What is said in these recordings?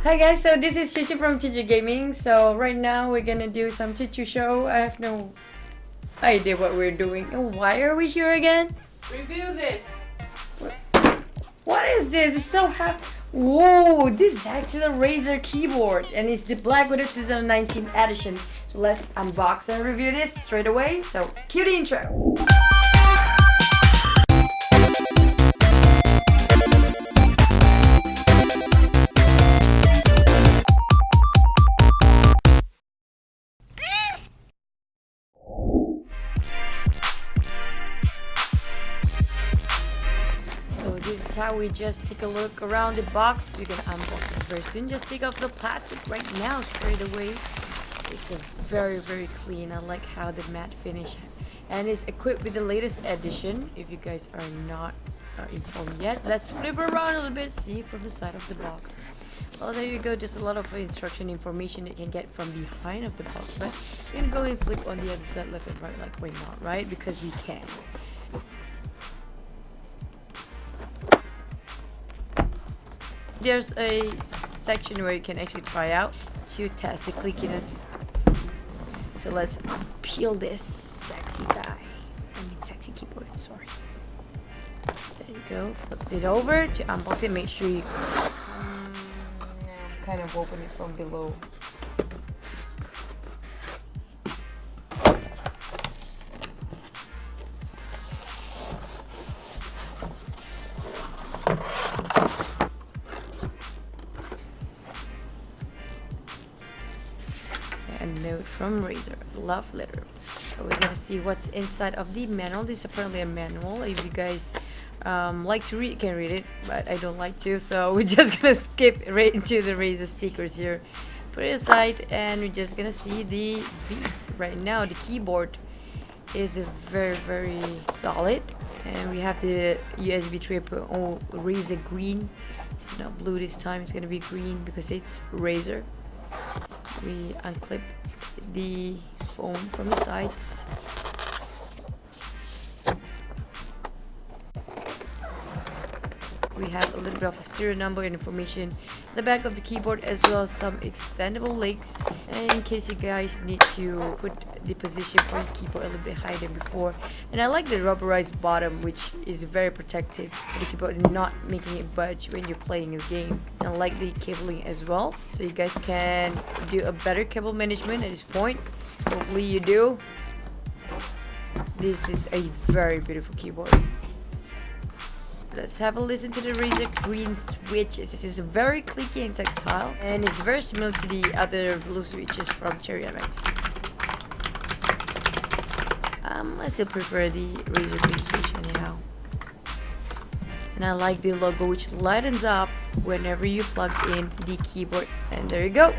Hi guys, so this is ChuChu from ChuChu Gaming. So right now we're gonna do some ChuChu show. I have no idea what we're doing. And why are we here again? Review this. What is this? It's so happy. Whoa, this is actually a Razer keyboard and it's the Blackwidow 2019 edition. So let's unbox and review this straight away. So cue the intro. So this is how we just take a look around the box. We're gonna unbox it very soon. Just take off the plastic right now straight away. It's a very clean. I like how the matte finish, and it's equipped with the latest edition. If you guys are not informed yet, let's flip around a little bit, see from the side of the box. Well, there you go, just a lot of instruction information that you can get from behind of the box. But we're gonna go and flip on the other side, left and right, like why not, right? Because we can. There's a section where you can actually try out to test the clickiness. So let's peel this sexy guy. Sexy keyboard, sorry. There you go. Flip it over to unbox it. Make sure you kind of open it from below. A note from Razer, love letter. So we're gonna see what's inside of the manual. This is apparently a manual. If you guys like to read, you can read it, but I don't like to, so we're just gonna skip right into the Razer stickers here. Put it aside, and we're just gonna see the beast. Right now the keyboard is very solid, and we have the USB 3.0 Razer green. It's not blue this time, it's gonna be green because it's Razer. We unclip the foam from the sides. We have a little bit of serial number and information in the back of the keyboard, as well as some extendable legs, and in case you guys need to put the position for your keyboard a little bit higher than before. And I like the rubberized bottom, which is very protective for the keyboard and not making it budge when you're playing a game. And I like the cabling as well, so you guys can do a better cable management at this point. Hopefully you do. This is a very beautiful keyboard. Let's have a listen to the Razer green switches. This is very clicky and tactile, and it's very similar to the other blue switches from Cherry MX. I still prefer the Razer green switch anyhow. And I like the logo, which lightens up whenever you plug in the keyboard. And there you go.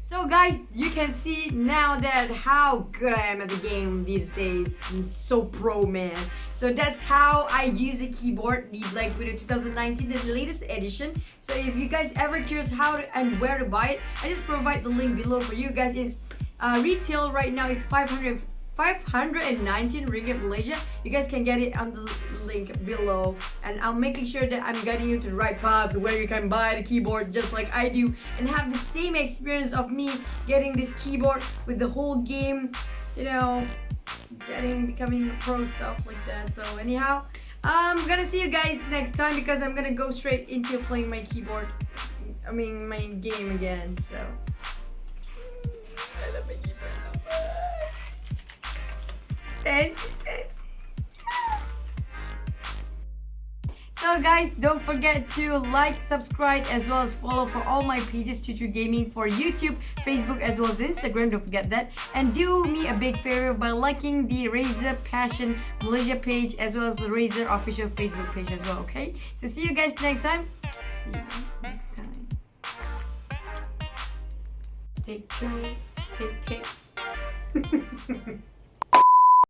So guys, you can see now that how good I am at the game these days. I'm so pro, man. So that's how I use a keyboard, the Blackwidow 2019, the latest edition. So if you guys ever curious how to, and where to buy it, I just provide the link below for you guys. It's retail right now is 519 ringgit Malaysia. You guys can get it on the link below, and I'm making sure that I'm guiding you to the right path where you can buy the keyboard just like I do and have the same experience of me getting this keyboard with the whole game, you know, becoming a pro, stuff like that. So anyhow, I'm gonna see you guys next time because I'm gonna go straight into playing my keyboard, I mean my game again. So I love my keyboard so much. Fancy. So So guys, don't forget to like, subscribe, as well as follow for all my pages, ChuChu Gaming, for YouTube, Facebook, as well as Instagram. Don't forget that. And do me a big favor by liking the Razer Passion Malaysia page, as well as the Razer official Facebook page as well, okay? So see you guys next time. See you guys next time. Take care. Take care.